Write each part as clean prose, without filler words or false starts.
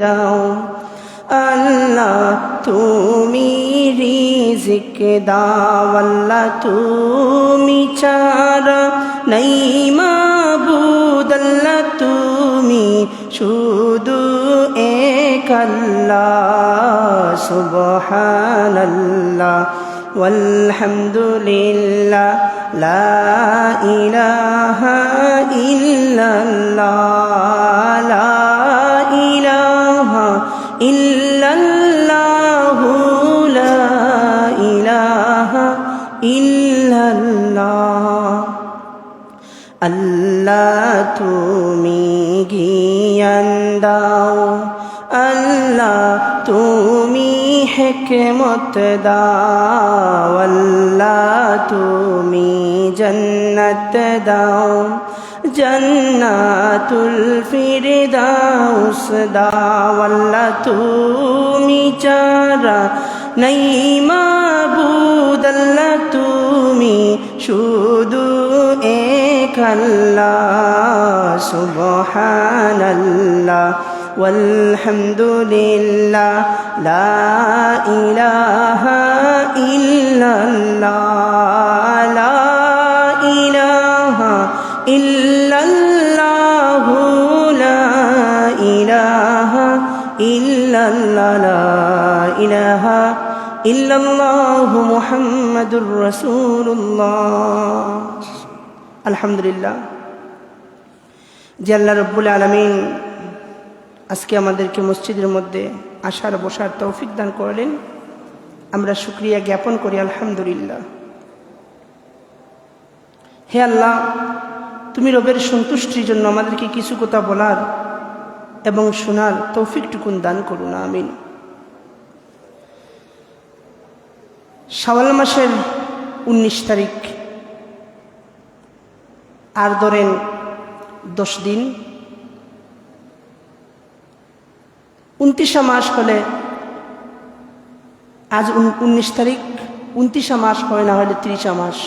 দাও আল্লাহ তুমি রিজিক দাও আল্লাহ তুমি ছাড়া নাই মাবুদ আল্লাহ তুমি শুধু এক আল্লাহ সুবহানাল্লাহ ওয়ালহামদুলিল্লাহ লা ইলাহা ইল্লাল্লাহ লা ইলাহা ইল্লাল্লাহু লা ইলাহা ইল্লাল্লাহ আল্লাহ তুমি জ্ঞান দাও আল্লাহ তুমি হিকমত দাও আল্লাহ তুমি জান্নাত দাও জান্নাতুল ফিরদাউস দাও আল্লাহ তুমি ছাড়া নাই মাবুদ আল্লাহ তুমি শুধু এক আল্লাহ সুবহানাল্লাহ ওয়ালহামদুলিল্লাহ লা ইলাহা ইল্লাল্লাহ লা ইলাহা ইল্লাল্লাহু লা ইলাহা ইল্লাল্লাহ লা ইলাহা ইল্লাল্লাহু মুহাম্মাদুর রাসূলুল্লাহ। আলহামদুলিল্লাহ যে আল্লাহ রাব্বুল আলামিন আজকে আমাদেরকে মসজিদের মধ্যে আসার বসার তৌফিক দান করলেন, আমরা শুকরিয়া জ্ঞাপন করি আলহামদুলিল্লাহ। হে আল্লাহ, তুমি রবের সন্তুষ্টির জন্য আমাদেরকে কিছু কথা বলার এবং শোনার তৌফিকটুকুন দান করুন, আমিন। শাওয়াল মাসের 19 তারিখ, আর ধরেন 10 দিন, 29 মাস হলে, আজ 19 তারিখ, 29 মাস হয় না হলে 30 মাস।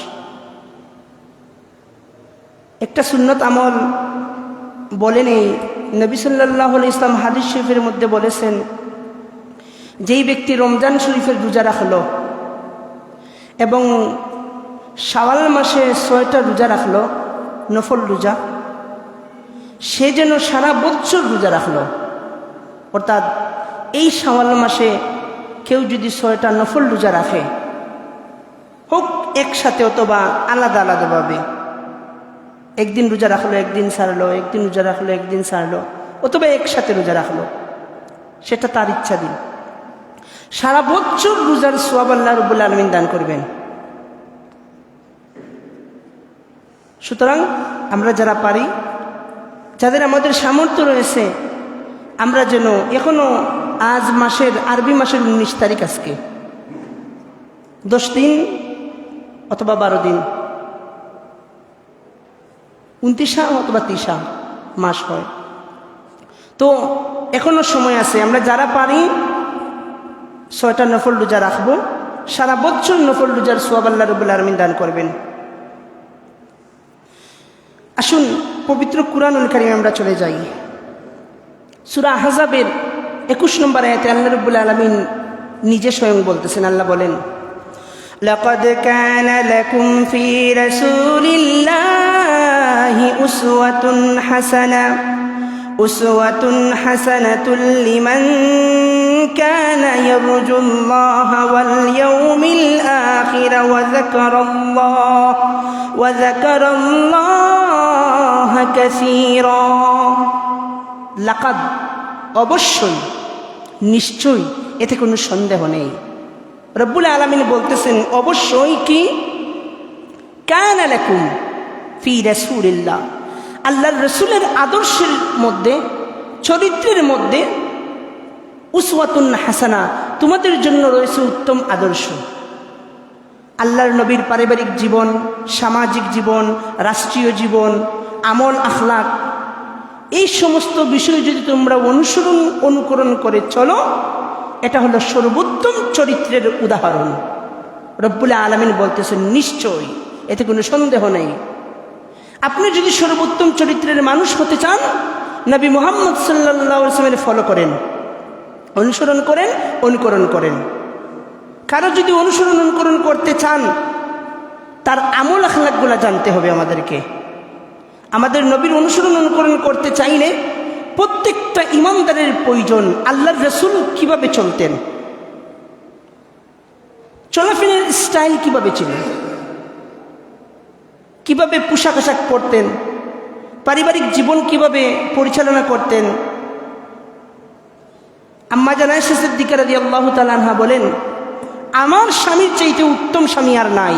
একটা সুন্নত আমল বলেন, এই নবী সাল্লাল্লাহু আলাইহি ওয়াসাল্লাম হাদিস শরীফের মধ্যে বলেছেন, যেই ব্যক্তি রমজান শরীফের রোজা রাখলো এবং শাওয়াল মাসে 6টা রোজা রাখলো, নফল রোজা, সে যেন সারা বছর রোজা রাখলো। অর্থাৎ এই শাওয়াল মাসে কেউ যদি 6টা নফল রোজা রাখে, হোক একসাথে অথবা আলাদা আলাদাভাবে, একদিন রোজা রাখলো একদিন ছাড়লো, একদিন রোজা রাখলো একদিন ছাড়লো, অথবা একসাথে রোজা রাখলো, সেটা তার ইচ্ছা দিন, সারা বছর রোজার সওয়াব আল্লাহ রাব্বুল আলামিন দান করবেন। সুতরাং আমরা যারা পারি, যাদের আমাদের সামর্থ্য রয়েছে, আমরা যেন এখনো আজ মাসের, আরবি মাসের 19 তারিখ, আজকে 10 দিন অথবা 12 দিন, 29 অথবা 30 মাস হয়, তো এখনো সময় আছে। আমরা যারা পারি 6টা নফল রোজা রাখবো, সারা বছর নফল রোজার সওয়াব আল্লাহ রাব্বুল আলামিন দান করবেন। আসুন পবিত্র কুরআনুল কারীমে আমরা চলে যাই। সূরা আহজাবের 21 নম্বর আয়াতে আল্লাহ রাব্বুল আলামিন নিজে স্বয়ং বলতেছেন, আল্লাহ বলেন, লাকাদ কানা লাকুম ফি রাসূলিল্লাহি উসওয়াতুন হাসানাতুন লিমান কানা ইয়ারজুল্লাহা ওয়াল ইয়াউমিল আখির ওয়া যাকারাল্লাহা কাসীরা। লাকাদ, অবশ্যই, নিশ্চয়ই, এতে কোনো সন্দেহ নেই। রব্বুল আলামিন বলতেছেন অবশ্যই কি, কানা লাকুম ফি রাসূলিল্লাহ, আল্লাহর রাসূলের আদর্শের মধ্যে, চরিত্রের মধ্যে, উসওয়াতুন হাসানা, তোমাদের জন্য রয়েছে উত্তম আদর্শ। আল্লাহর নবীর পারিবারিক জীবন, সামাজিক জীবন, রাষ্ট্রীয় জীবন, আমল, আখলাক, এই সমস্ত বিষয় যদি তোমরা অনুকরণ করে চলো, এটা হলো সর্বোত্তম চরিত্রের উদাহরণ। রব্বুল আলামিন বলতেছেন নিশ্চয়ই, এতে কোনো সন্দেহ নেই। আপনি যদি সর্বোত্তম চরিত্রের মানুষ হতে চান, নবী মুহাম্মদ সাল্লাল্লাহু আলাইহি ওয়াসাল্লামের ফলো করেন। অনুসরণ করেন, অনুকরণ করেন। কারো যদি অনুসরণ অনুকরণ করতে চান, তার আমল আখলাকগুলো জানতে হবে আমাদেরকে। আমাদের নবীর অনুসরণ অনুকরণ করতে চাইলে প্রত্যেকটা ইমানদারের প্রয়োজন আল্লাহর রাসূল কিভাবে চলতেন, চলাফেরার স্টাইল কিভাবে ছিল, কিভাবে পোশাক আশাক পরতেন, পারিবারিক জীবন কিভাবে পরিচালনা করতেন। আম্মা জান আয়েশা সিদ্দিকা রাদিয়াল্লাহু তাআলা আনহা বলেন, আমার স্বামীর চাইতে উত্তম স্বামী আর নাই।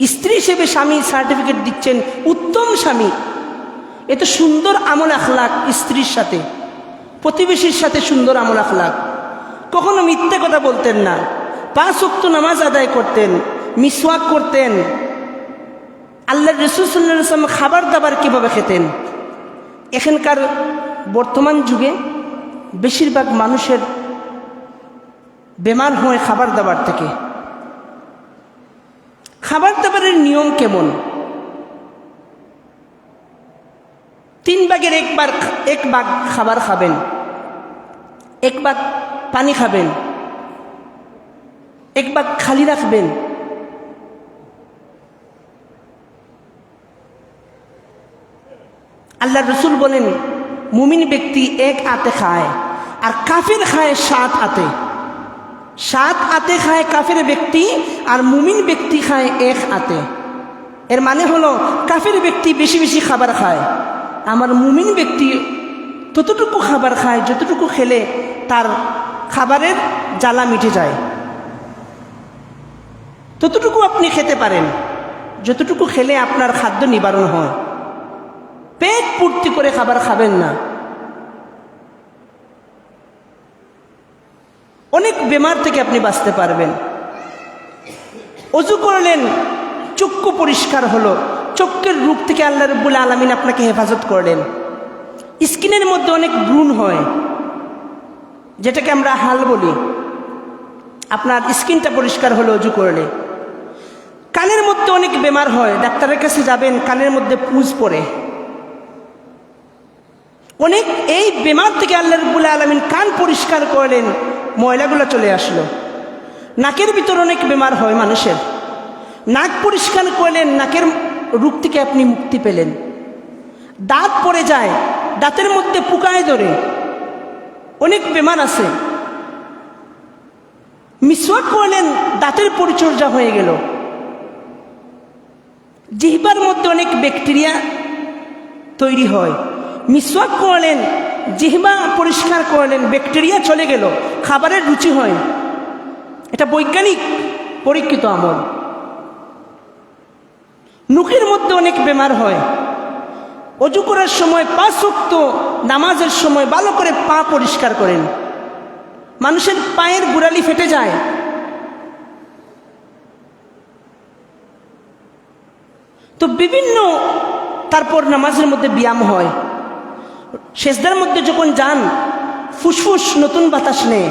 স্ত্রী হিসেবে স্বামী সার্টিফিকেট দিচ্ছেন উত্তম স্বামী। এত সুন্দর আমল আখলাক, স্ত্রীর সাথে প্রতিবেশীর সাথে সুন্দর আমল আখলাক। কখনো মিথ্যে কথা বলতেন না, 5 ওয়াক্ত নামাজ আদায় করতেন, মিসওয়াক করতেন। আল্লাহর রাসূল সাল্লাল্লাহু আলাইহি ওয়াসাল্লাম খাবার দাবার কিভাবে খেতেন। এখানকার বর্তমান যুগে বেশিরভাগ মানুষের বেমার হয় খাবার দাবার থেকে। খাবার দাবারের নিয়ম কেমন? 3 ভাগের 1 ভাগ খাবার খাবেন, 1 ভাগ পানি খাবেন, 1 ভাগ খালি রাখবেন। আল্লাহর রাসূল বলেন, মুমিন ব্যক্তি 1 আতে খায় আর কাফির খায় 7 আতে। 7 আতে খায় কাফের ব্যক্তি আর মুমিন ব্যক্তি খায় 1 আতে। এর মানে হলো কাফের ব্যক্তি বেশি বেশি খাবার খায়, আমার মুমিন ব্যক্তি ততটুকু খাবার খায় যতটুকু খেলে তার খাবারের জ্বালা মিটে যায়। ততটুকু আপনি খেতে পারেন যতটুকু খেলে আপনার খাদ্য নিবারণ হয়। পেট পূর্তি করে খাবার খাবেন না। অনেক বেমার থেকে আপনি বাঁচতে পারবেন। অজু করলেন, চক্ষু পরিষ্কার হলো, চক্ষের রূপ থেকে আল্লাহ রাব্বুল আলামিন আপনাকে হেফাজত করলেন। স্কিনের মধ্যে অনেক ব্রণ হয়, যেটাকে আমরা হাল বলি। আপনার স্কিনটা পরিষ্কার হলো অজু করলে। কানের মধ্যে অনেক বেমার হয়, ডাক্তারের কাছে যাবেন, কানের মধ্যে পুঁজ পড়ে অনেক। এই বেমার থেকে আল্লাহ রাব্বুল আলামিন কান পরিষ্কার করলেন, ময়লাগুলো চলে আসলো। নাকের ভিতর অনেক বেমার হয় মানুষের, নাক পরিষ্কার করলেন, নাকের রোগ থেকে আপনি মুক্তি পেলেন। দাঁত পড়ে যায়, দাঁতের মধ্যে পোকায় ধরে, অনেক বেমার আছে। মিসওয়াক করলেন, দাঁতের পরিচর্যা হয়ে গেল। জিহ্বার মধ্যে অনেক ব্যাকটেরিয়া তৈরি হয়, মিসওয়াক করলেন, জিহ্বা পরিষ্কার করলেন, ব্যাকটেরিয়া চলে গেল, খাবারের রুচি হয়। এটা বৈজ্ঞানিক পরীক্ষিত আমল। নুকের মধ্যে অনেক বেমার হয়, অজু করার সময় 5 ওয়াক্ত নামাজের সময় ভালো করে পা পরিষ্কার করেন। মানুষের পায়ের গোড়ালি ফেটে যায়, তো বিভিন্ন। তারপর নামাজের মধ্যে ব্যায়াম হয়। সেজদার মধ্যে যখন যান, ফুসফুস নতুন বাতাস নেয়,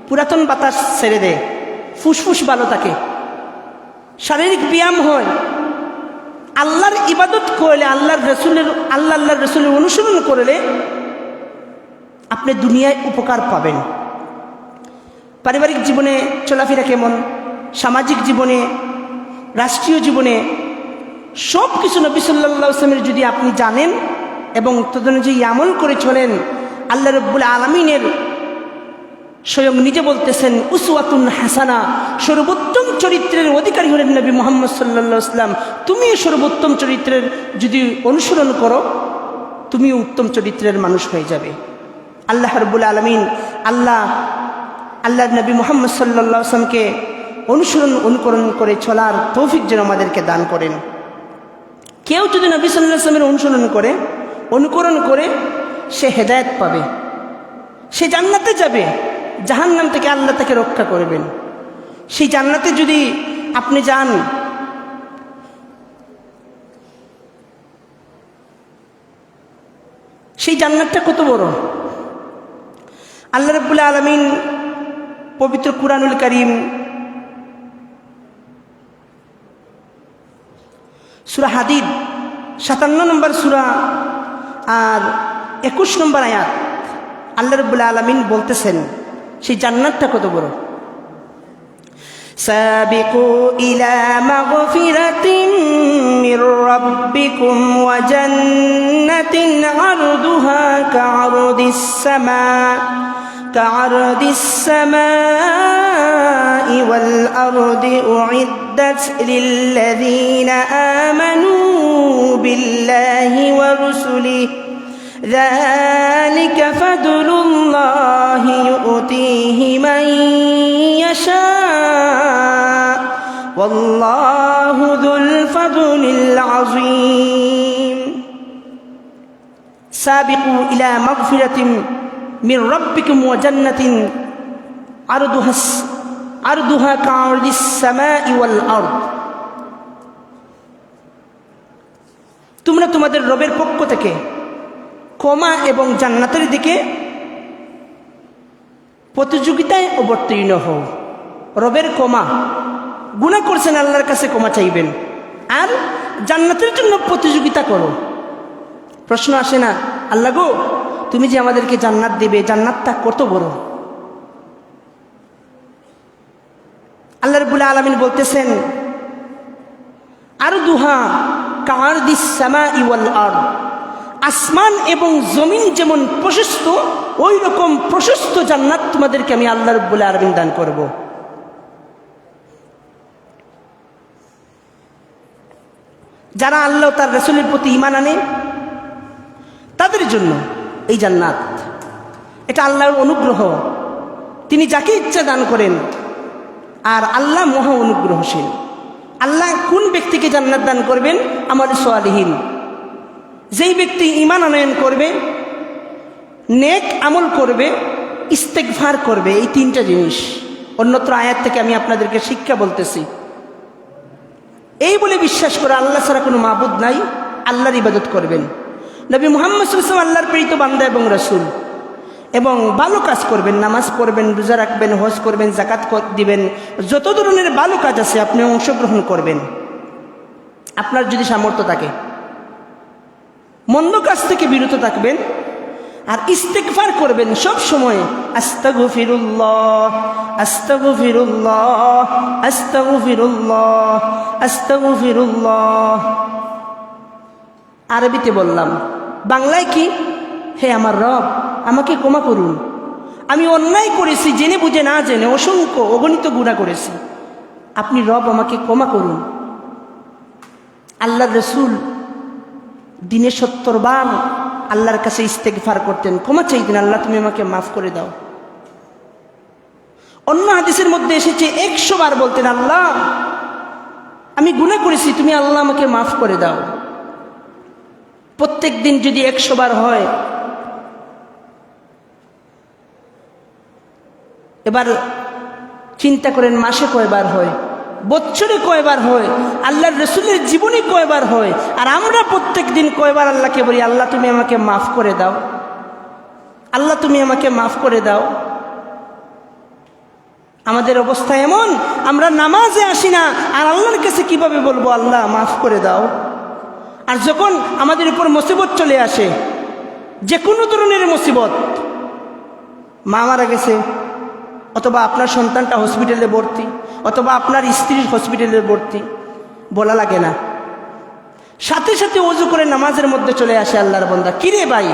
পুরাতন বাতাস ছেড়ে দেয়, ফুসফুস ভালো থাকে। শারীরিক ব্যায়াম হয়। আল্লাহর ইবাদত করলে, আল্লাহর রসুলের অনুসরণ করলে আপনি দুনিয়ায় উপকার পাবেন। পারিবারিক জীবনে চলাফেরা কেমন, সামাজিক জীবনে, রাষ্ট্রীয় জীবনে, সব কিছু নবী সাল্লাল্লাহু আলাইহি ওয়াসাল্লামের যদি আপনি জানেন এবং তদনুযায়ী আমল করে চলেন, আল্লাহ রাব্বুল আলামিনের স্বয়ং নিজে বলতেছেন, উসওয়াতুন হাসানা, সর্বোত্তম চরিত্রের অধিকারী হলেন নবী মুহাম্মদ সাল্লাল্লাহু আলাইহি ওয়াসাল্লাম। তুমি সর্বোত্তম চরিত্রের যদি অনুসরণ করো, তুমি উত্তম চরিত্রের মানুষ হয়ে যাবে। আল্লাহ রাব্বুল আলামিন আল্লাহর নবী মুহাম্মদ সাল্লাল্লাহু আলাইহি ওয়াসাল্লামকে অনুকরণ করে চলার তৌফিক যেন আমাদেরকে দান করেন। কেউ যদি নবী সাল্লাল্লাহু আলাইহি ওয়াসাল্লামের অনুকরণ করে সে হেদায়েত পাবে, সে জান্নাতে যাবে, জাহান্নাম থেকে আল্লাহ তাকে রক্ষা করবেন। সেই জান্নাতে যদি আপনি যান, সেই জান্নাতটা কত বড়! আল্লাহ রাব্বুল আলামিন পবিত্র কুরআনুল কারীম সূরা হাদিদ 57 নম্বর সূরা আর 21 নম্বর আয়াত আল্লাহ রাব্বুল আলামিন বলতেছেন সেই জান্নাতটা কত বড়। سابقوا إلى مغفرة من ربكم وجنة عرضها كعرض السماء والأرض أعدت للذين آمنوا بالله ورسله ذلك فضل الله يؤتيه من يشاء والله ذو الفضل العظيم سابقوا إلى مغفرة من ربكم وجنة عرضها كعرض السماء والأرض তোমরা তোমাদের রবের পক্ষ থেকে ক্ষমা এবং জান্নাতের দিকে প্রতিযোগিতায় অবতীর্ণ হও। রবের ক্ষমা, গুনাহ করছেন আল্লাহর কাছে ক্ষমা চাইবেন, আর জান্নাতের জন্য প্রতিযোগিতা করো। প্রশ্ন আসে না, আল্লাহ গো তুমি যে আমাদেরকে জান্নাত দেবে, জান্নাতটা কত বড়? আল্লাহ রাব্বুল আলামিন বলতেছেন আরদুহা কাআরদিস সামাই ওয়াল আরদ, আসমান এবং জমিন যেমন প্রশস্ত ওই রকম প্রশস্ত জান্নাত তোমাদেরকে আমি আল্লাহ রাব্বুল আলামিন দান করব। যারা আল্লাহ তার রাসূলের প্রতি ঈমান আনে তাদের জন্য এই জান্নাত, এটা আল্লাহর অনুগ্রহ, তিনি যাকে ইচ্ছা দান করেন, আর আল্লাহ মহা অনুগ্রহশীল। আল্লাহ কোন ব্যক্তিকে জান্নাত দান করবেন? আমাল সালিহিন, যেই ব্যক্তি ঈমান আনয়ন করবে, নেক আমল করবে, ইস্তেগফার করবে, এই তিনটা জিনিস। অন্যত্র আয়াত থেকে আমি আপনাদেরকে শিক্ষা বলতেছি। এই বলে বিশ্বাস করে আল্লাহ ছাড়া কোনো মাবুদ নাই, আল্লাহর ইবাদত করবেন। নবী মুহাম্মদ সাল্লাল্লাহু আলাইহি ওয়াসাল্লাম আল্লাহর প্রেরিত বান্দা এবং রাসূল, এবং ভালো কাজ করবেন, নামাজ পড়বেন, রোজা রাখবেন, হজ করবেন, যাকাত দিবেন, যত ধরনের ভালো কাজ আছে আপনি অংশগ্রহণ করবেন আপনার যদি সামর্থ্য থাকে। মন্দ কাজ থেকে বিরত থাকবেন, আর ইস্তেগফার করবেন সব সময়। আস্তাগফিরুল্লাহ আস্তাগফিরুল্লাহ আস্তাগফিরুল্লাহ আস্তাগফিরুল্লাহ। আরবিতে বললাম, বাংলায় কি? হে আমার রব, আমাকে ক্ষমা করুন, আমি অন্যায় করেছি, জেনে বুঝে না জেনে অসংখ্য অগণিত গুনাহ করেছি, আপনি রব আমাকে ক্ষমা করুন। আল্লাহর রাসূল দিনে 70 বার আল্লাহর কাছে ইস্তেগফার করতেন, ক্ষমা চাইতেন, আল্লাহ তুমি আমাকে মাফ করে দাও। অন্য হাদিসের মধ্যে এসেছে 100 বার বলতেন, আল্লাহ আমি গুনাহ করেছি, তুমি আল্লাহ আমাকে মাফ করে দাও। প্রত্যেক দিন যদি 100 বার হয়, এবার চিন্তা করেন মাসে কয়বার হয়, বছরে কয়বার হয়, আল্লাহর রাসূলের জীবনে কয়বার হয়, আর আমরা প্রত্যেক দিন কয়বার আল্লাহকে বলি, আল্লাহ তুমি আমাকে মাফ করে দাও, আল্লাহ তুমি আমাকে মাফ করে দাও। আমাদের অবস্থা এমন, আমরা নামাজে আসি না, আর আল্লাহর কাছে কিভাবে বলবো আল্লাহ মাফ করে দাও? আর যখন আমাদের উপর মুসিবত চলে আসে, যে কোনো ধরনের মুসিবত, মা মারা গেছে, অথবা আপনার সন্তানটা হসপিটালে ভর্তি, অথবা আপনার স্ত্রীর হসপিটালে ভর্তি, বলা লাগে না, সাথে সাথে ওযু করে নামাজের মধ্যে চলে আসে আল্লাহর বান্দা। কিরে ভাই,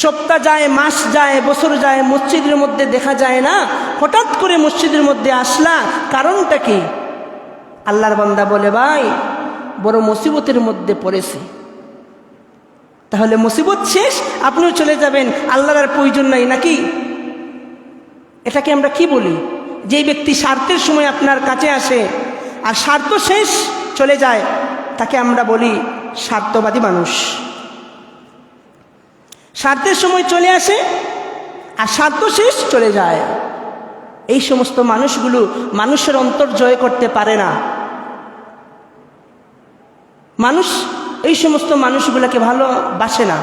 সপ্তাহ যায়, মাস যায়, বছর যায়, মসজিদের মধ্যে দেখা যায় না, হঠাৎ করে মসজিদের মধ্যে আসলা, কারণটা কি? আল্লাহর বান্দা বলে, ভাই বড় মুসিবতের মধ্যে পড়েছে। তাহলে মুসিবত শেষ, আপনিও চলে যাবেন, আল্লাহর আর প্রয়োজন নাই নাকি? এটাকে আমরা কি বলি? যেই ব্যক্তি স্বার্থের সময় আপনার কাছে আসে আর স্বার্থ শেষ চলে যায়, তাকে আমরা বলি স্বার্থবাদী মানুষ। স্বার্থের সময় চলে আসে আর স্বার্থ শেষ চলে যায়। এই সমস্ত মানুষগুলো মানুষের অন্তর জয় করতে পারে না। মানুষ এই সমস্ত মানুষগুলোকে ভালোবাসে না।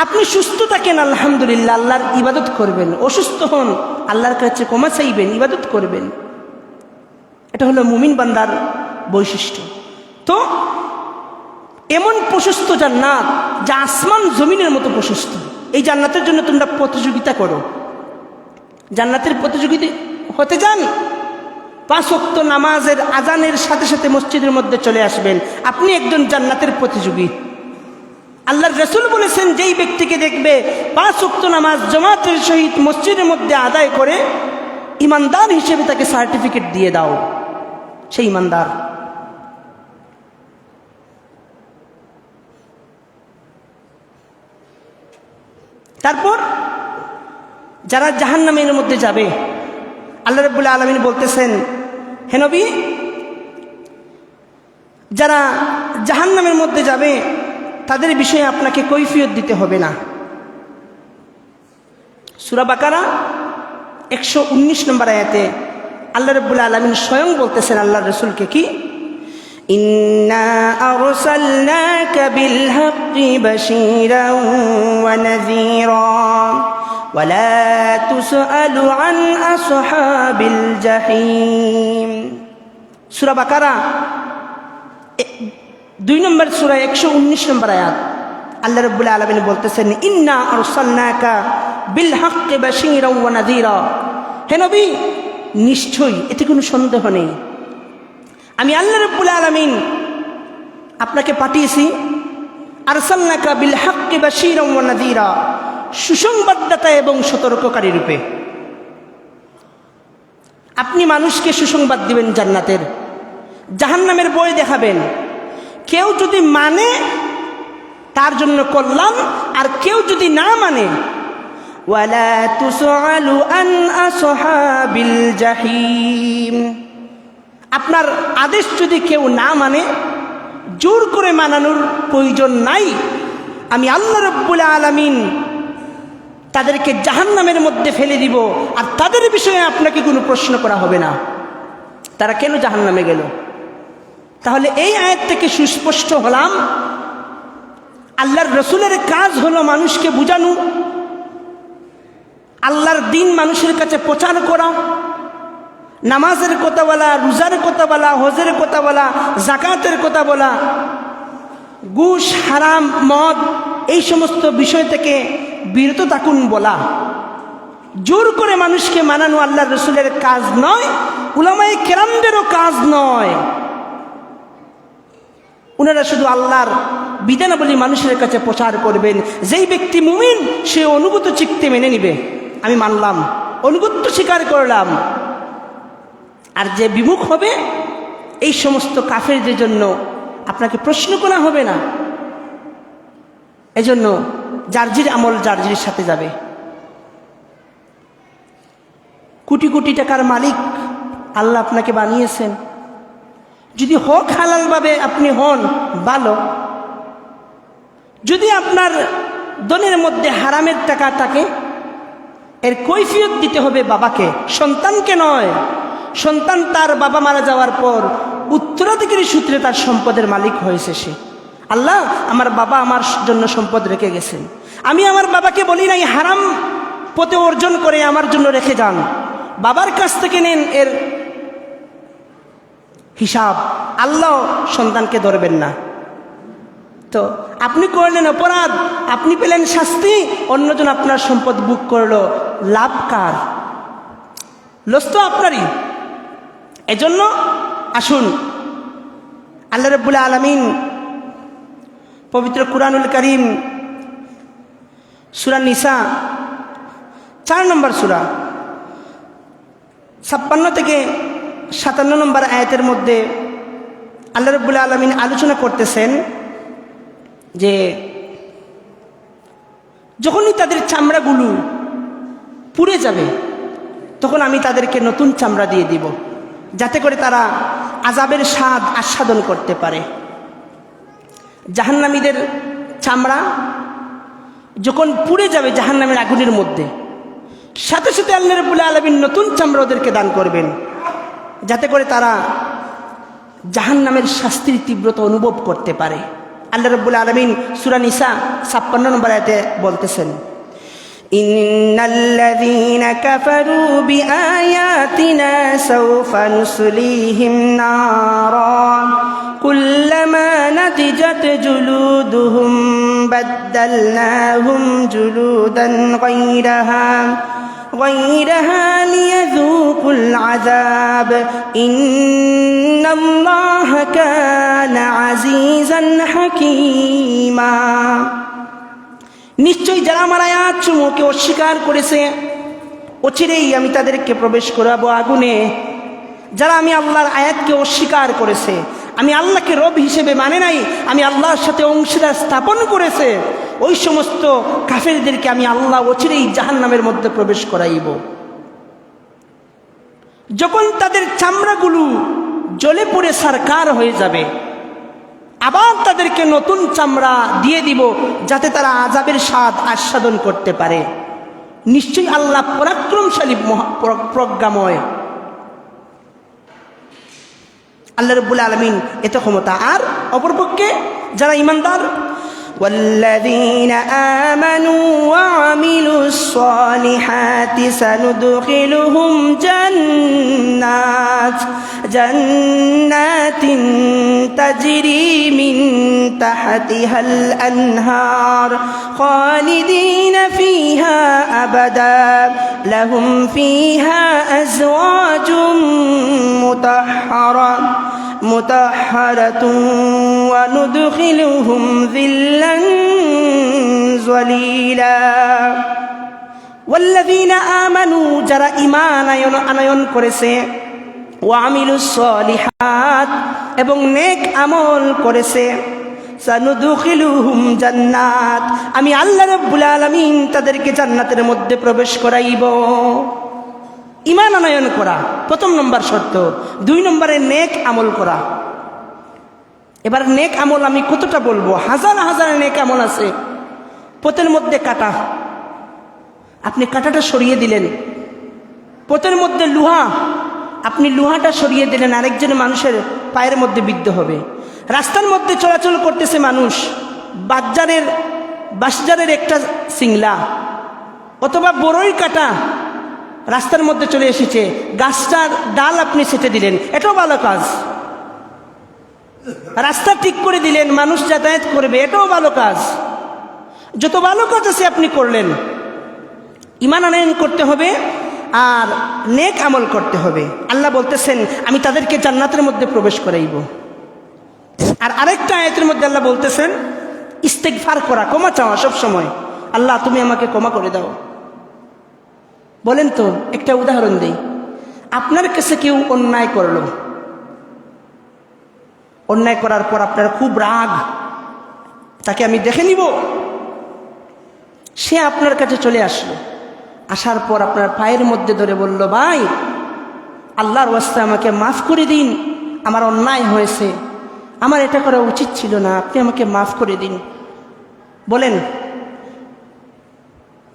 আপনি সুস্থ থাকেন আলহামদুলিল্লাহ, আল্লাহর ইবাদত করবেন, অসুস্থ হন আল্লাহর কাছে ক্ষমা চাইবেন, ইবাদত করবেন। এটা হলো মুমিন বান্দার বৈশিষ্ট্য। তো এমন প্রশস্ত জান্নাত যা আসমান জমিনের মতো প্রশস্ত। এই জান্নাতের জন্য তোমরা প্রতিযোগিতা করো, জান্নাতের প্রতিযোগিতা হতে যান। 5 ওয়াক্ত নামাজের আজানের সাথে সাথে মসজিদের মধ্যে চলে আসবেন, আপনি একজন জান্নাতের প্রতিযোগী। আল্লাহর রাসূল বলেছেন, যেই ব্যক্তিকে দেখবে 5 ওয়াক্ত নামাজ জামাতের সহিত মসজিদের মধ্যে আদায় করে, ইমানদার হিসেবে তাকে সার্টিফিকেট দিয়ে দাও, সেই ইমানদার। তারপর যারা জাহান্নামের মধ্যে যাবে, আল্লাহ রাব্বুল আলামিন বলতেছেন, হে নবী, যারা জাহান্নামের মধ্যে যাবে তাদের বিষয়ে আপনাকে কৈফিয়ত দিতে হবে না। সূরা বাকারা 119 নম্বর আয়াতে আল্লাহ রাব্বুল আলামিন স্বয়ং বলতেছেন আল্লাহর রাসূলকে, কি ইন্না আরসালনাকা বিল হাক্কি বাশীরাও ওয়া নাযীরা ওয়ালা তুসআলু আন আসহাবিল জাহিম। সূরা বাকারা 2 নম্বর সূরা 119 নম্বর আয়াত আল্লাহ রাব্বুল আলামিন বলতেছেন, ইন্না আরসালনাকা বিল হাক্কি বাশীরা ওয়া নাযীরা। হে নবী, নিশ্চয়ই, এতে কোনো সন্দেহ নেই, আমি আল্লাহ রাব্বুল আলামিন আপনাকে পাঠিয়েছি আরসালনাকা বিল হাক্কি বাশীরা ওয়া নাযীরা, সুসংবাদদাতা এবং সতর্ককারী রূপে। আপনি মানুষকে সুসংবাদ দিবেন জান্নাতের, জাহান্নামের ভয় দেখাবেন। কেউ যদি মানে তার জন্য কল্যাণ, আর কেউ যদি না মানে, ওয়ালা তুসআলু আন আসহাবিল জাহিম, আপনার আদেশ যদি কেউ না মানে, জোর করে মানানোর প্রয়োজন নাই। আমি আল্লাহ রাব্বুল আলামিন তাদেরকে জাহান্নামের মধ্যে ফেলে দিব, আর তাদের বিষয়ে আপনাকে কোনো প্রশ্ন করা হবে না, তারা কেন জাহান্নামে গেল। তাহলে এই আয়াত থেকে সুস্পষ্ট হলাম, আল্লাহর রাসূলের কাজ হলো মানুষকে বুঝানো, আল্লাহর দ্বীন মানুষের কাছে প্রচার করা, নামাজের কথা বলা, রোজার কথা বলা, হজের কথা বলা, যাকাতের কথা বলা, ঘুষ, হারাম, মদ, এই সমস্ত বিষয় থেকে বিরত থাকুন বলা। জোর করে মানুষকে মানানো আল্লাহর রাসূলের কাজ নয়, উলামায়ে কেরামদেরও কাজ নয়। উনারা শুধু আল্লাহর বিধানাবলী মানুষের কাছে প্রচার করবেন। যেই ব্যক্তি মুমিন, সে অনুগত চিত্তে মেনে নিবে, আমি মানলাম, অনুগত্য স্বীকার করলাম। আর যে বিমুখ হবে, এই সমস্ত কাফেরদের জন্য আপনাকে প্রশ্ন করা হবে না। এজন্য জার্জির আমল জার্জির সাথে যাবে। কোটি কোটি টাকার মালিক আল্লাহ আপনাকে বানিয়েছেন, যদি হক হালালভাবে আপনি হন ভালো, যদি আপনার ধনের মধ্যে হারামের টাকা থাকে, এর কৈফিয়ত দিতে হবে বাবাকে, সন্তানকে নয়। সন্তান তার বাবা মারা যাওয়ার পর উত্তরাধিকারী সূত্রে তার সম্পদের মালিক হয়েছে সে। আল্লাহ, আমার বাবা আমার জন্য সম্পদ রেখে গেছেন, আমি আমার বাবাকে বলি নাই হারাম পথে অর্জন করে আমার জন্য রেখে যান, বাবার কাছ থেকে নেন এর হিসাব। আল্লাহ সন্তানকে ধরবেন না। তো আপনি করলেন অপরাধ, আপনি পেলেন শাস্তি, অন্যজন আপনার সম্পদ বুক করলো, লাভ কার? লস তো আপনারই। এজন্য আসুন, আল্লাহ রাব্বুল আলামিন পবিত্র কুরআনুল কারীম সূরা নিসা 4 নম্বর সূরা 56 থেকে 57 নম্বর আয়াতের মধ্যে আল্লাহ রাব্বুল আলামিন আলোচনা করতেছেন যে যখনই তাদের চামড়াগুলো পুড়ে যাবে, তখন আমি তাদেরকে নতুন চামড়া দিয়ে দিব, যাতে করে তারা আযাবের স্বাদ আস্বাদন করতে পারে। জাহান্নামীদের চামড়া যখন পুড়ে যাবে জাহান্নামের আগুনের মধ্যে, সাথে সাথে আল্লাহ রাব্বুল আলামিন নতুন চামড়া ওদেরকে দান করবেন, যাতে করে তারা জাহান্নামের শাস্তির তীব্রতা অনুভব করতে পারে। আল্লাহ রাব্বুল আলামিন সূরা নিসা 56 নম্বর আয়াতে বলতেছেন, ইন্নাল্লাযীনা কাফারু বিআয়াতিনা সাওফা নুসলিহিম নারান কুল্লামা নাদিজাত জুলুদুহুম বাদদালনাহুম জুলুদান غيرها ليذوقوا العذاب إن الله كان عزيزا حكيما নিশ্চয় যারা আমার আয়াতসমূহকে অস্বীকার করেছে অচিরেই আমি তাদেরকে প্রবেশ করাবো আগুনে। যারা আমি আল্লাহর আয়াতকে অস্বীকার করেছে, আমি আল্লাহকে রব হিসেবে মানে নাই, আমি আল্লাহর সাথে অংশীদার স্থাপন করেছে, ওই সমস্ত কাফেরদেরকে আমি আল্লাহ অচিরেই জাহান্নামের মধ্যে প্রবেশ করাইব। যখন তাদের চামড়াগুলো জ্বলে পুড়ে সারকার হয়ে যাবে, আবার তাদেরকে নতুন চামড়া দিয়ে দিব যাতে তারা আযাবের স্বাদ আস্বাদন করতে পারে। নিশ্চয়ই আল্লাহ পরাক্রমশালী, প্রজ্ঞাময়। আল্লাহ রাব্বুল আলামিন এত ক্ষমতা। আর অপরপক্ষে যারা ঈমানদার, والذين آمنوا وعملوا الصالحات سندخلهم جنات تجري من تحتها الأنهار خالدين فيها أبدا لهم فيها أزواج مطهرة وندخلهم ذلا ذليلا والذين آمنوا যারা ঈমান আনয়ন করেছে, ওয়ামিলুস সলিহাত এবং নেক আমল করেছে, সানুদখিলুহুম জান্নাত আমি আল্লাহ রাব্বুল আলামিন তাদেরকে জান্নাতের মধ্যে প্রবেশ করাইব। ঈমান আনয়ন করা প্রথম নম্বর শর্ত। 2 নম্বরে নেক আমল করা। এবার নেক আমল আমি কতটা বলবো? হাজার হাজার নেক আমল আছে। পথের মধ্যে কাটা, আপনি কাটাটা সরিয়ে দিলেন। পথের মধ্যে লোহা, আপনি লোহাটা সরিয়ে দিলেন, আরেকজন মানুষের পায়ের মধ্যে বিদ্ধ হবে। রাস্তার মধ্যে চলাচল করতেছে মানুষ, বাঁশঝাড়ের একটা সিংলা অথবা বড়ই কাটা রাস্তার মধ্যে চলে এসেছে, গাছটার ডাল আপনি ছেটে দিলেন, এটাও ভালো কাজ। রাস্তা ঠিক করে দিলেন, মানুষ যাতায়াত করবে, এটাও ভালো কাজ। যত ভালো কাজ আছে আপনি করলেন। ঈমান আনয়ন করতে হবে আর নেক আমল করতে হবে। আল্লাহ বলতেছেন আমি তাদেরকে জান্নাতের মধ্যে প্রবেশ করাইব। আর আরেকটা আয়াতের মধ্যে আল্লাহ বলতেছেন ইস্তেগফার করা, ক্ষমা চাওয়া সব সময়। আল্লাহ তুমি আমাকে ক্ষমা করে দাও। বলেন তো, একটা উদাহরণ দেই। আপনার কাছে কেউ অন্যায় করলো, অন্যায় করার পর আপনার খুব রাগ, তাকে আমি দেখে নিব। সে আপনার কাছে চলে আসলো, আসার পর আপনার পায়ের মধ্যে ধরে বলল, ভাই আল্লাহর ওয়াস্তে আমাকে মাফ করে দিন, আমার অন্যায় হয়েছে, আমার এটা করা উচিত ছিল না, আপনি আমাকে মাফ করে দিন। বলেন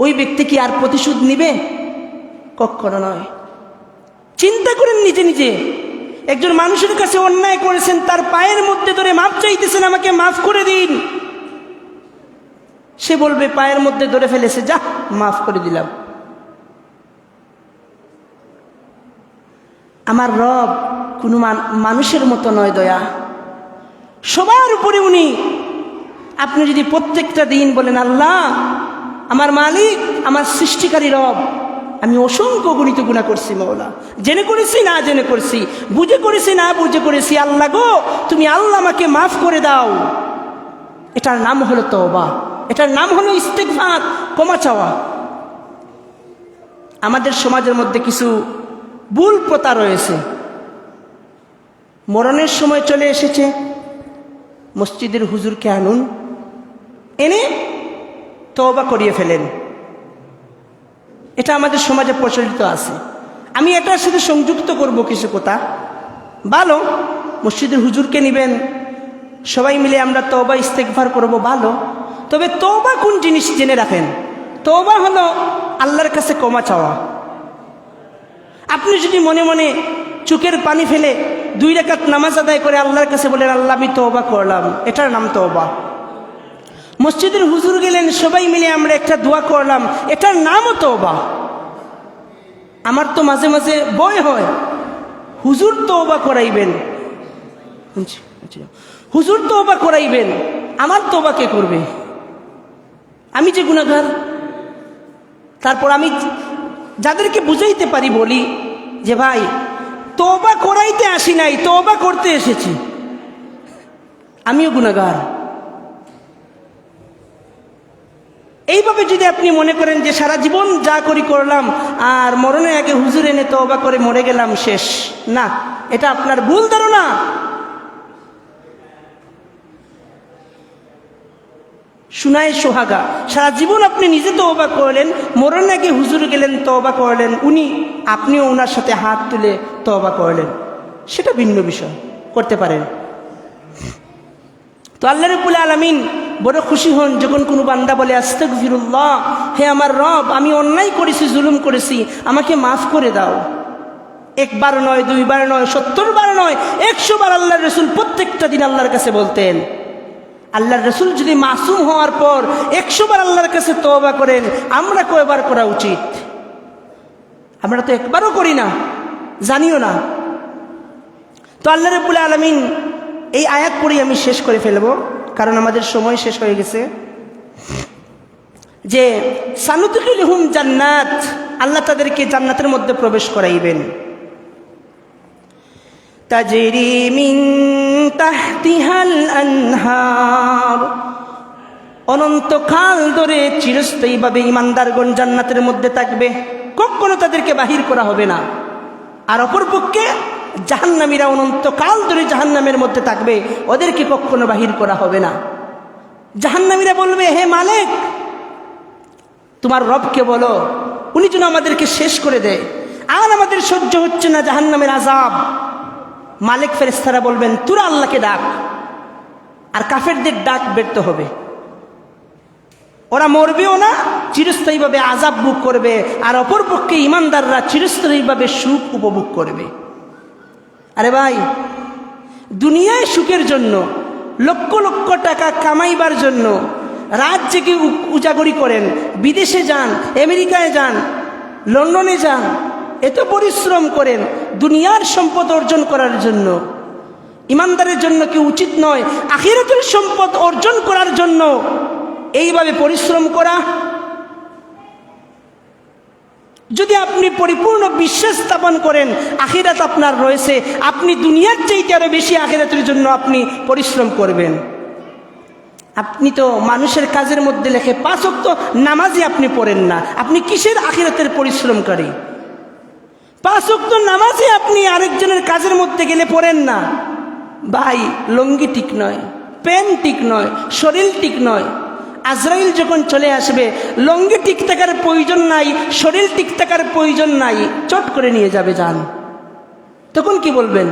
ওই ব্যক্তি কি আর প্রতিশোধ নিবে? কখনো নয়। চিন্তা করেন নিজে নিজে, একজন মানুষের কাছে অন্যায় করেছেন, তার পায়ের মধ্যে ধরে মাফ চাইতেছেন, আমাকে মাফ করে দিন। সে বলবে, পায়ের মধ্যে ধরে ফেলেছে, যা মাফ করে দিলাম। আমার রব কোনো মানুষের মতো নয়, দয়া সবার উপরে উনি। আপনি যদি প্রত্যেকটা দিন বলেন, আল্লাহ আমার মালিক, আমার সৃষ্টিকারী রব, আমি অসংখ্য গণিত গুনাহ করছি, মওলা জেনে করেছি না জেনে করেছি, বুঝে করেছি না বুঝে করেছি, আল্লাহ গো তুমি আল্লাহ আমাকে মাফ করে দাও। এটার নাম হলো তওবা, এটার নাম হলো ইস্তেগফার, ক্ষমা চাওয়া। আমাদের সমাজের মধ্যে কিছু ভুল প্রথা রয়েছে। মরণের সময় চলে এসেছে, মসজিদের হুজুরকে আনুন, এনে তওবা করিয়ে ফেলেন। এটা আমাদের সমাজে প্রচলিত আছে। আমি এটার সাথে সংযুক্ত করব কিছু কথা। ভালো, মসজিদের হুজুরকে নেবেন, সবাই মিলে আমরা তওবা ইস্তেগফার করব, ভালো। তবে তওবা কোন জিনিস জেনে রাখেন। তওবা হলো আল্লাহর কাছে ক্ষমা চাওয়া। আপনি যদি মনে মনে চোখের পানি ফেলে 2 রাকাত নামাজ আদায় করে আল্লাহর কাছে বলেন, আল্লাহ আমি তওবা করলাম, এটার নাম তওবা। মসজিদের হুজুর গেলেন, সবাই মিলে আমরা একটা দোয়া করলাম, এটার নামও তওবা। আমার তো মাঝে মাঝে ভয় হয়, হুজুর তওবা করাইবেন, হুজুর তওবা করাইবেন, আমার তওবা কে করবে? আমি যে গুনাহগার। তারপর আমি যাদেরকে বুঝাইতে পারি বলি যে ভাই তওবা করাইতে আসি নাই, তওবা করতে এসেছি, আমিও গুনাহগার। এইভাবে যদি আপনি মনে করেন যে সারা জীবন যা করি করলাম আর মরণের আগে হুজুর এনে তওবা করে মরে গেলাম, শেষ, না, এটা আপনার ভুল ধারণা। শুনায় সোহাগা, সারা জীবন আপনি নিজে তওবা করলেন, মরণের আগে হুজুর গেলেন তওবা করলেন, আপনিও ওনার সাথে হাত তুলে তওবা করলেন, সেটা ভিন্ন বিষয়, করতে পারেন। তো আল্লাহ রাব্বুল আলামিন বড় খুশি হন যখন কোনো বান্দা বলে আস্তাগফিরুল্লাহ, হে আমার রব, আমি অন্যায় করেছি, জুলুম করেছি, আমাকে মাফ করে দাও। একবার নয়, দুইবার নয়, 70 বার নয়, 100 বার আল্লাহর রাসূল প্রত্যেকটা দিন আল্লাহর কাছে বলতেন। আল্লাহর রাসূল যদি মাসুম হওয়ার পর 100 বার আল্লাহর কাছে তওবা করেন, আমরা কয়বার করা উচিত? আমরা তো একবারও করি না, জানিও না। তো আল্লাহ রাব্বুল আলামিন এই আয়াত পড়ে আমি শেষ করে ফেলব, কারণ আমাদের সময় শেষ হয়ে গেছে, যে সানুদখিলুহুম জান্নাত, আল্লাহ তাদেরকে জান্নাতের মধ্যে প্রবেশ করাইবেন। তাজরি মিন তাহতিহাল আনহার, অনন্তকাল ধরে চিরস্থায়ীভাবে ইমানদারগণ জান্নাতের মধ্যে থাকবে, কখনো তাদেরকে বাহির করা হবে না। আর অপরপক্ষে জাহান্নামীরা অনন্তকাল ধরে জাহান্নামের মধ্যে থাকবে, ওদেরকে কখনো বাহির করা হবে না। জাহান্নামীরা বলবে, হে মালিক, তোমার রবকে বলো উনি যেন আমাদেরকে শেষ করে দেয়, আর আমাদের সহ্য হচ্ছে না জাহান্নামের আযাব। মালিক ফেরেশতারা বলবেন, তোরা আল্লাহকে ডাক। আর কাফেরদের ডাক ব্যর্থ হবে, ওরা মরবেও না, চিরস্থায়ীভাবে আযাব ভোগ করবে, আর অপরপক্ষে ইমানদাররা চিরস্থায়ীভাবে সুখ উপভোগ করবে। আরে ভাই, দুনিয়ায় সুখের জন্য লক্ষ লক্ষ টাকা কামাইবার জন্য রাত জেগে উজাগরি করেন, বিদেশে যান, আমেরিকায় যান, লন্ডনে যান, এত পরিশ্রম করেন দুনিয়ার সম্পদ অর্জন করার জন্য। ইমানদারের জন্য কি উচিত নয় আখিরাতের সম্পদ অর্জন করার জন্য এইভাবে পরিশ্রম করা? যদি আপনি পরিপূর্ণ বিশ্বাস স্থাপন করেন আখিরাত আপনার রয়েছে, আপনি দুনিয়ার চাইতে আরো বেশি আখিরাতের জন্য আপনি পরিশ্রম করবেন। আপনি তো মানুষের কাজের মধ্যে লেখে 5 ওয়াক্ত নামাজই আপনি পড়েন না, আপনি কিসের আখিরাতের পরিশ্রমকারী? 5 ওয়াক্ত নামাজই আপনি আরেকজনের কাজের মধ্যে গেলে পড়েন না। ভাই, লঙ্গি ঠিক নয়, প্যান্ট ঠিক নয়, শরীর ঠিক নয়। আজরাইল যখন চলে আসবে, লঙ্গি ঠিক থাকার প্রয়োজন নাই, শরীর ঠিক থাকার প্রয়োজন নাই, চট করে নিয়ে যাবে যান। তখন কি বলবেন?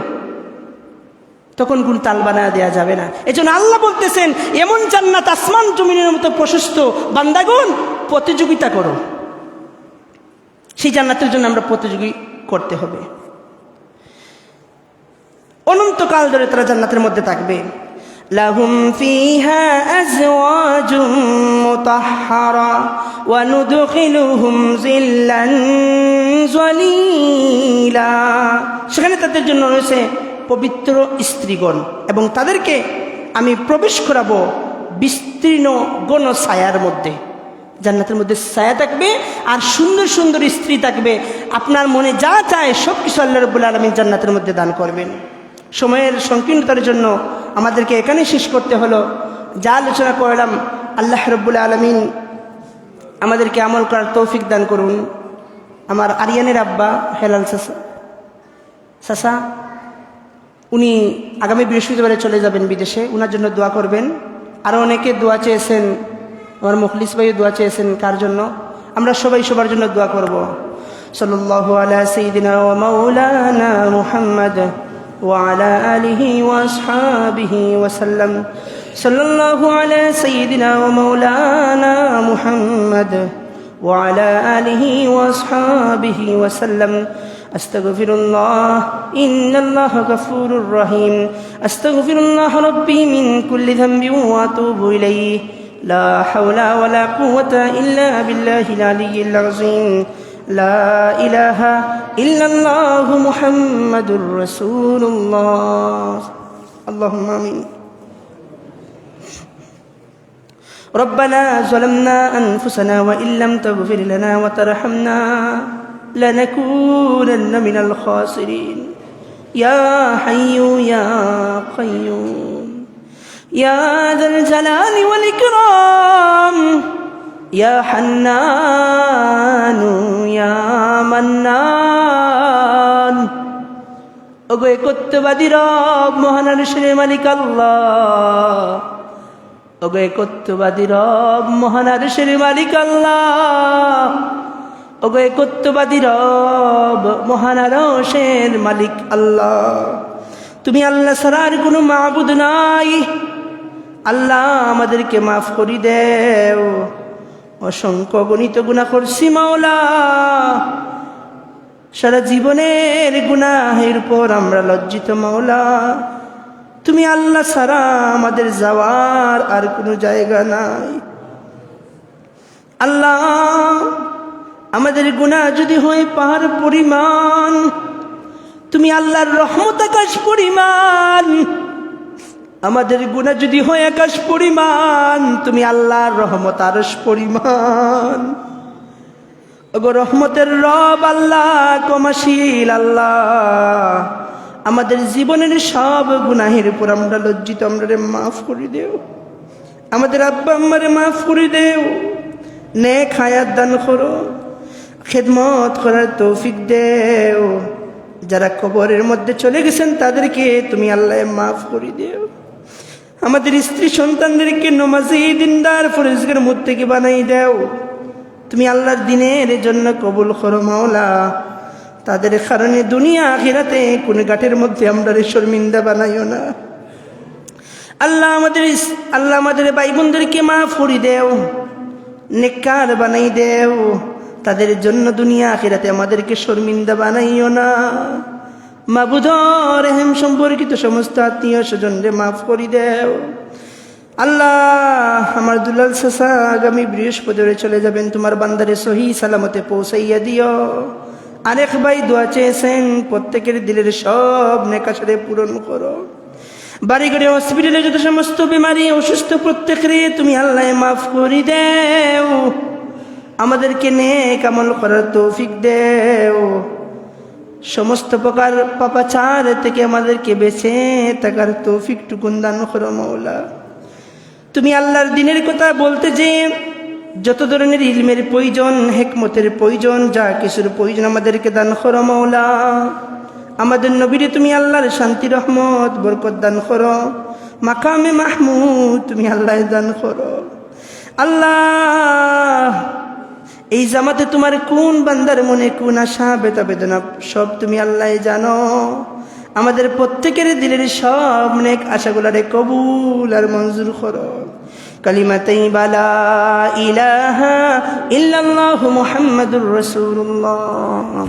তখন কোন তাল বানায় দেওয়া যাবে না। এজন্য আল্লাহ বলতেছেন, এমন জান্নাত আসমান জমিনের মতো প্রশস্ত, বান্দাগণ প্রতিযোগিতা করো। সেই জান্নাতের জন্য আমরা প্রতিযোগী করতে হবে। অনন্তকাল ধরে তারা জান্নাতের মধ্যে থাকবে। লাহুম ফিহা আজওয়াজুম মুতাহহারা ওয়া নুদখিলুহুম যিল্লান যালিলা, সেখানে তাদের জন্য রয়েছে পবিত্র স্ত্রীগণ, এবং তাদেরকে আমি প্রবেশ করাবো বিস্তীর্ণ গণ ছায়ার মধ্যে। জান্নাতের মধ্যে ছায়া থাকবে আর সুন্দর সুন্দর স্ত্রী থাকবে। আপনার মনে যা চায় সব কিছু আল্লাহ রাব্বুল আলামিন জান্নাতের মধ্যে দান করবেন। সময়ের সংকীর্ণতার জন্য আমাদেরকে এখানে শেষ করতে হলো। যা আলোচনা করলাম, আল্লাহ রাব্বুল আলামিন আমাদেরকে আমল করার তৌফিক দান করুন। আমার আরিয়ানের আব্বা হেলাল চাচা, উনি আগামী বৃহস্পতিবারে চলে যাবেন বিদেশে, ওনার জন্য দোয়া করবেন। আরও অনেকে দোয়া চেয়েছেন, আমার মুখলিস ভাইও দোয়া চেয়েছেন। কার জন্য? আমরা সবাই সবার জন্য দোয়া করব। সাল্লাল্লাহু আলা সাইয়্যিদিনা ওয়া মাওলানা মুহাম্মদ ওয়া আলা আলিহি ওয়া আসহাবিহি ওয়া সাল্লাম। সাল্লাল্লাহু আলা সাইয়্যিদিনা ওয়া মাওলানা মুহাম্মদ ওয়া আলা আলিহি ওয়া আসহাবিহি ওয়া সাল্লাম। আস্তাগফিরুল্লাহ, ইন্নাল্লাহা গফুরুর রহিম। আস্তাগফিরুল্লাহ রাব্বি মিন কুল্লি যামবিন ওয়া আতুবু ইলাইহি। লা হাওলা ওয়ালা কুওয়াতা ইল্লা বিল্লাহিল আলিয়্যিল আযীম। লা ইলাহা ইল্লাল্লাহু মুহাম্মাদুর রাসূলুল্লাহ। اللهم آمين. ربنا ظلمنا أنفسنا وإن لم تغفر لنا وترحمنا لنكونن من الخاسرين. يا حي يا قيوم يا ذا الجلال والإكرام يا حنان يا منان. ওগো একত্ববাদী রব মহান আরশের মালিক আল্লাহ, ওগো একত্ববাদী রব মহান আরশের মালিক আল্লাহ, ওগো একত্ববাদী রব মহান আরশের মালিক আল্লাহ। তুমি আল্লাহ ছাড়া আর কোনো মাবুদ নাই। আল্লাহ আমাদেরকে মাফ করি দেও, অসংখ্য গণিত গুনাহ করছি মাওলা। সারা জীবনের গুনাহের উপর আমরা লজ্জিত মাওলা। তুমি আল্লাহ ছাড়া আমাদের যাওয়ার আর কোনো জায়গা নাই। আল্লাহ আমাদের গুনাহ যদি হয় পাহাড় পরিমাণ, তুমি আল্লাহর রহমত আকাশ পরিমাণ। আমাদের গুনাহ যদি হয় আকাশ পরিমাণ, তুমি আল্লাহর রহমত আরশ পরিমাণ। ওগো রহমতের রব আল্লাহ, ক্ষমাশীল আল্লাহ, আমাদের জীবনের সব গুনাহের উপর আমরা লজ্জিত, আমরা মাফ করে দেও। আমাদের আব্বা আম্মারে মাফ করে দেও, নেক হায়াত দান করো, খেদমত করার তৌফিক দেও। যারা কবরের মধ্যে চলে গেছেন তাদেরকে তুমি আল্লাহ মাফ করে দেও। আমাদের স্ত্রী সন্তানদেরকে নমাজি দিনদার ফরজগার মুত্তাকি বানাই দেও। তুমি আল্লাহর দিনের জন্য কবুল করো মাওলা। তাদের কারণে দুনিয়া আখিরাতে কোন ঘাটের মধ্যে আমরা শর্মিন্দা বানাইও না। আল্লাহ আমাদের ভাই বোনদেরকে মাফ করে দেও, নেককার বানাই দেও। তাদের জন্য দুনিয়া আখিরাতে আমাদেরকে শর্মিন্দা বানাইও না। মাবুদ রহিম সম্পর্কিত সমস্ত আত্মীয় স্বজনরে মাফ করে দেও। আল্লাহ আমার দুলাল চাচা আগামী বৃহস্পতিবারে চলে যাবেন, তোমার বান্দারে সহি সালামতে পৌঁছাইয়া দিও। আরেক ভাই দোয়া চেয়েছেন, প্রত্যেকের দিলের সব নেকাশারে পূরণ করো। বাড়ি ঘরে হসপিটালে যত সমস্ত বিমারি অসুস্থ প্রত্যেকের তুমি আল্লাহ মাফ করে দেও। আমাদেরকে নেক আমল করার তৌফিক দেও। সমস্ত প্রকার পাপাচার থেকে আমাদেরকে বেঁচে থাকার তৌফিক টুকুন দান করো মাওলা। তুমি আল্লাহর দিনের কথা বলতে যে যত ধরনের ইলমের প্রয়োজন, হিকমতের প্রয়োজন, যা কিছুর প্রয়োজন আমাদেরকে দান করো মাওলা। আমাদের নবীরে তুমি আল্লাহর শান্তি রহমত বরকত দান করো। মাকামে মাহমুদ তুমি আল্লাহ দান করো। আল্লাহ এই জামাতে তোমার কোন বান্দার মনে কোন আশা বেতা বেদনা সব তুমি আল্লাহ জানো। আমাদের প্রত্যেকের দিলের সব নেক আশাগুলারে কবুল আর মঞ্জুর করো। কালিমা তাইয়্যিবা লা ইলাহা ইল্লাল্লাহু মুহাম্মাদুর রাসূলুল্লাহ।